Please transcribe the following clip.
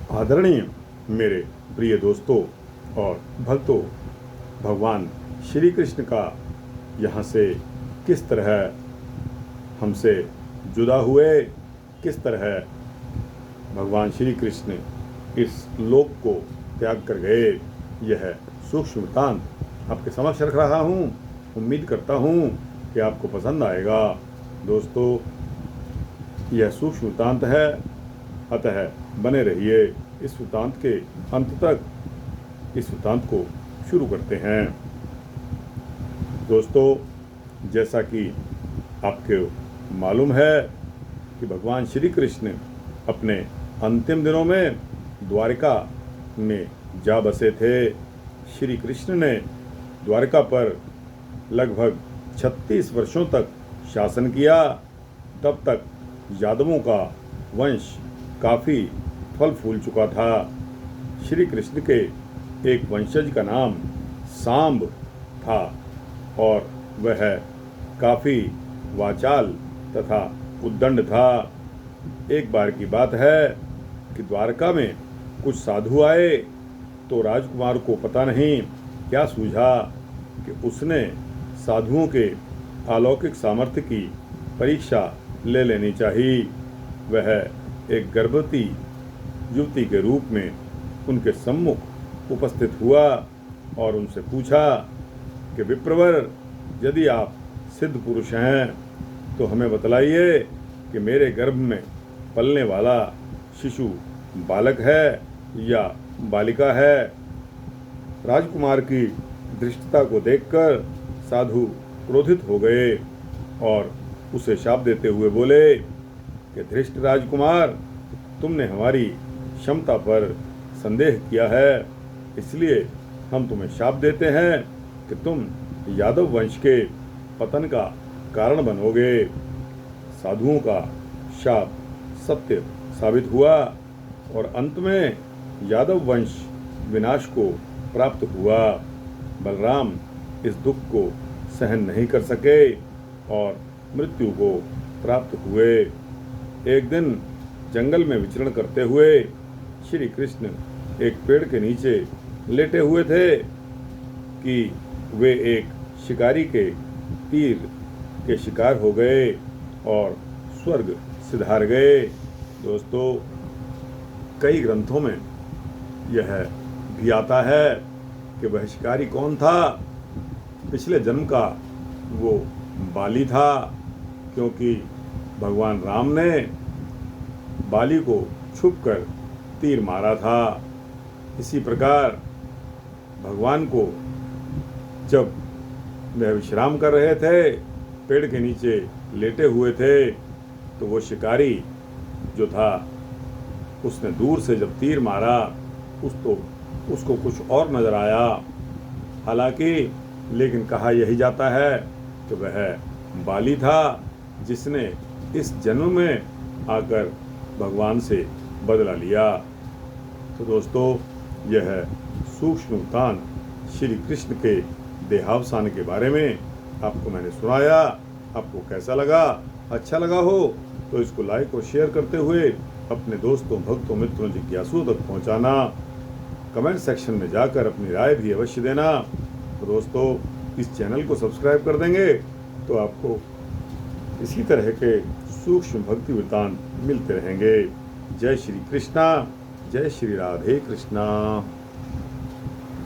आदरणीय मेरे प्रिय दोस्तों और भक्तों, भगवान श्री कृष्ण का यहाँ से किस तरह हमसे जुदा हुए, किस तरह भगवान श्री कृष्ण इस लोक को त्याग कर गए, यह सूक्ष्म वृत्तांत आपके समक्ष रख रहा हूँ। उम्मीद करता हूँ कि आपको पसंद आएगा। दोस्तों, यह सूक्ष्म वृत्तांत है, अतः बने रहिए इस वृत्तांत के अंत तक। इस वृत्तांत को शुरू करते हैं। दोस्तों, जैसा कि आपको मालूम है कि भगवान श्री कृष्ण अपने अंतिम दिनों में द्वारिका में जा बसे थे। श्री कृष्ण ने द्वारिका पर लगभग 36 वर्षों तक शासन किया। तब तक यादवों का वंश काफ़ी फल फूल चुका था। श्री कृष्ण के एक वंशज का नाम सांब था और वह काफ़ी वाचाल तथा उद्दंड था। एक बार की बात है कि द्वारका में कुछ साधु आए तो राजकुमार को पता नहीं क्या सूझा कि उसने साधुओं के अलौकिक सामर्थ्य की परीक्षा ले लेनी चाहिए। वह एक गर्भवती युवती के रूप में उनके सम्मुख उपस्थित हुआ और उनसे पूछा कि विप्रवर, यदि आप सिद्ध पुरुष हैं तो हमें बतलाइए कि मेरे गर्भ में पलने वाला शिशु बालक है या बालिका है। राजकुमार की धृष्टता को देखकर साधु क्रोधित हो गए और उसे शाप देते हुए बोले कि धृष्ट राजकुमार, तुमने हमारी क्षमता पर संदेह किया है, इसलिए हम तुम्हें शाप देते हैं कि तुम यादव वंश के पतन का कारण बनोगे। साधुओं का शाप सत्य साबित हुआ और अंत में यादव वंश विनाश को प्राप्त हुआ। बलराम इस दुख को सहन नहीं कर सके और मृत्यु को प्राप्त हुए। एक दिन जंगल में विचरण करते हुए श्री कृष्ण एक पेड़ के नीचे लेटे हुए थे कि वे एक शिकारी के तीर के शिकार हो गए और स्वर्ग सिधार गए। दोस्तों, कई ग्रंथों में यह भी आता है कि वह शिकारी कौन था। पिछले जन्म का वो बाली था, क्योंकि भगवान राम ने बाली को छुपकर तीर मारा था। इसी प्रकार भगवान को जब वह विश्राम कर रहे थे, पेड़ के नीचे लेटे हुए थे, तो वो शिकारी जो था उसने दूर से जब तीर मारा उसको कुछ और नजर आया। हालांकि लेकिन कहा यही जाता है कि वह बाली था जिसने इस जन्म में आकर भगवान से बदला लिया। तो दोस्तों, यह सूक्ष्म वृत्तांत श्री कृष्ण के देहावसान के बारे में आपको मैंने सुनाया। आपको कैसा लगा? अच्छा लगा हो तो इसको लाइक और शेयर करते हुए अपने दोस्तों, भक्तों, मित्रों, जिज्ञासुओं तक पहुंचाना। कमेंट सेक्शन में जाकर अपनी राय भी अवश्य देना। तो दोस्तों, इस चैनल को सब्सक्राइब कर देंगे तो आपको इसी तरह के सूक्ष्म भक्ति वृत्तांत मिलते रहेंगे। जय श्री कृष्णा, जय श्री राधे कृष्णा।